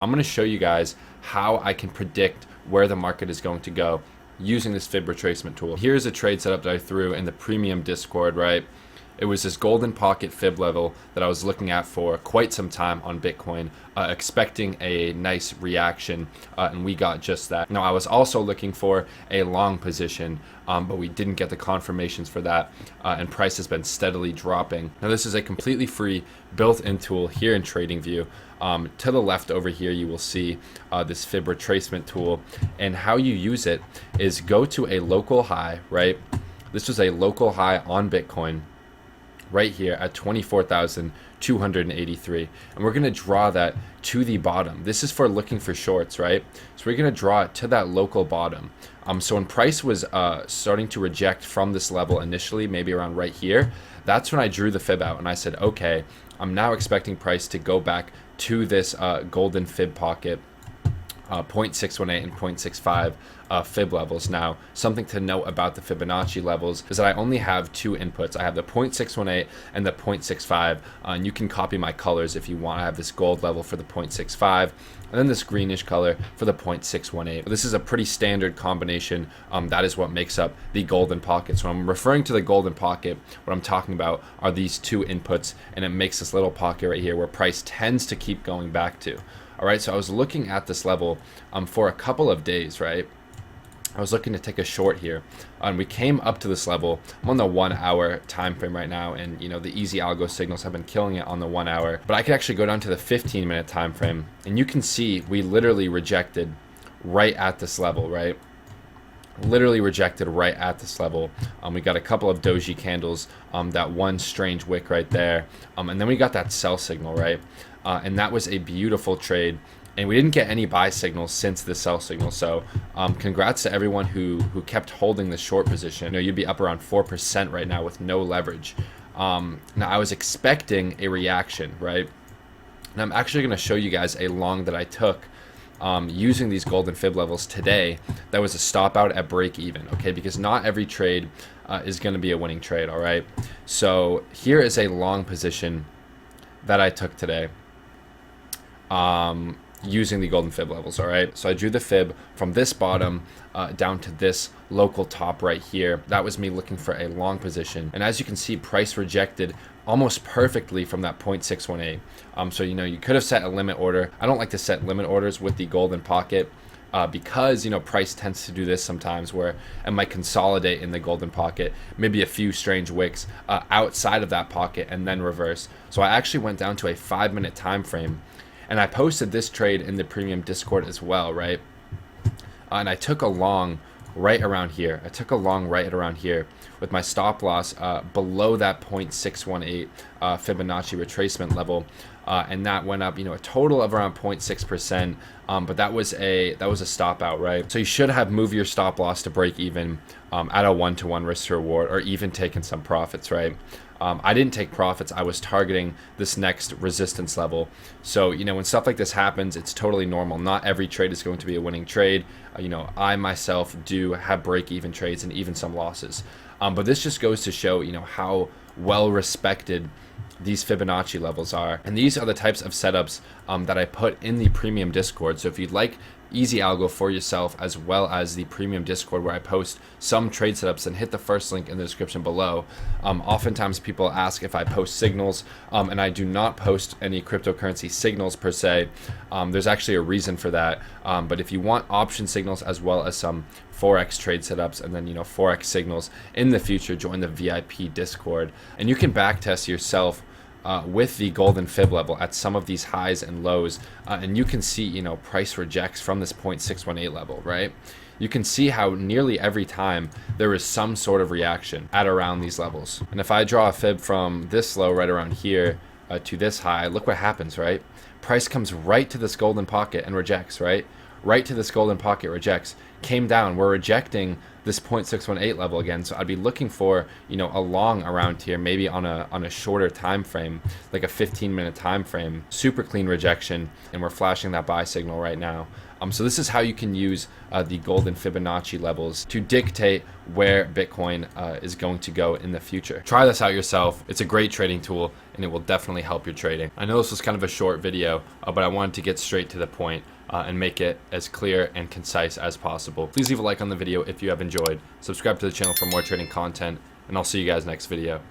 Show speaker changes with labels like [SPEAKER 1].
[SPEAKER 1] I'm going to show you guys how I can predict where the market is going to go using this fib retracement tool. Here's a trade setup that I threw in the premium Discord, right? It was this golden pocket fib level that I was looking at for quite some time on Bitcoin, expecting a nice reaction, and we got just that. Now, I was also looking for a long position, but we didn't get the confirmations for that, and price has been steadily dropping. Now, this is a completely free built-in tool here in Tradingview. To the left over here, you will see this fib retracement tool, and how you use it is go to a local high, right? This was a local high on Bitcoin right here at 24,283, and we're going to draw that to the bottom. This is for looking for shorts, right? So we're going to draw it to that local bottom. So when price was starting to reject from this level initially, maybe around right here, that's when I drew the fib out and I said, okay, I'm now expecting price to go back to this golden fib pocket, 0.618 and 0.65 fib levels. Now, something to note about the Fibonacci levels is that I only have two inputs. I have the 0.618 and the 0.65, and you can copy my colors if you want. I have this gold level for the 0.65 and then this greenish color for the 0.618. This is a pretty standard combination. That is what makes up the golden pocket. So when I'm referring to the golden pocket, what I'm talking about are these two inputs, and it makes this little pocket right here where price tends to keep going back to. All right, so I was looking at this level for a couple of days, right? I was looking to take a short here, and we came up to this level. I'm on the 1 hour time frame right now, and you know the EzAlgo signals have been killing it on the 1 hour. But I could actually go down to the 15-minute time frame, and you can see we literally rejected right at this level, right? Literally rejected right at this level. We got a couple of doji candles, that one strange wick right there, and then we got that sell signal, right? And that was a beautiful trade, and we didn't get any buy signals since the sell signal. So congrats to everyone who kept holding the short position. You know, you'd be up around 4% right now with no leverage. Now, I was expecting a reaction, right? And I'm actually going to show you guys a long that I took using these golden fib levels today. That was a stop out at break even, okay? Because not every trade is going to be a winning trade, all right? So here is a long position that I took today, using the golden fib levels. All right, so I drew the fib from this bottom down to this local top right here. That was me looking for a long position, and as you can see, price rejected almost perfectly from that 0.618. So you know, you could have set a limit order. I don't like to set limit orders with the golden pocket, because you know price tends to do this sometimes, where it might consolidate in the golden pocket, maybe a few strange wicks outside of that pocket, and then reverse. So I actually went down to a 5-minute time frame, and I posted this trade in the premium Discord as well, right? And I took a long right around here. I took a long right around here with my stop loss below that 0.618 Fibonacci retracement level, and that went up, you know, a total of around 0.6%. But that was a stop out, right? So you should have moved your stop loss to break even at a 1-to-1 risk to reward, or even taken some profits, right? I didn't take profits. I was targeting this next resistance level. So, you know, when stuff like this happens, it's totally normal. Not every trade is going to be a winning trade. You know, I myself do have break-even trades and even some losses. But this just goes to show, you know, how well respected these Fibonacci levels are. And these are the types of setups that I put in the premium Discord. So if you'd like EzAlgo for yourself, as well as the premium Discord where I post some trade setups, and hit the first link in the description below. Oftentimes people ask if I post signals, and I do not post any cryptocurrency signals per se. There's actually a reason for that, but if you want option signals as well as some Forex trade setups, and then, you know, Forex signals in the future, join the VIP Discord, and you can backtest yourself with the golden fib level at some of these highs and lows, and you can see, you know, price rejects from this 0.618 level, right? You can see how nearly every time there is some sort of reaction at around these levels. And if I draw a fib from this low right around here to this high, look what happens, right? Price comes right to this golden pocket and rejects, right? right to this golden pocket, rejects, came down. We're rejecting this 0.618 level again, so I'd be looking for, you know, a long around here, maybe on a shorter time frame, like a 15-minute time frame. Super clean rejection, and we're flashing that buy signal right now. So this is how you can use the golden Fibonacci levels to dictate where Bitcoin is going to go in the future. Try this out yourself. It's a great trading tool, and it will definitely help your trading. I know this was kind of a short video, but I wanted to get straight to the point and make it as clear and concise as possible. Please leave a like on the video if you have enjoyed. Subscribe to the channel for more trading content, and I'll see you guys next video.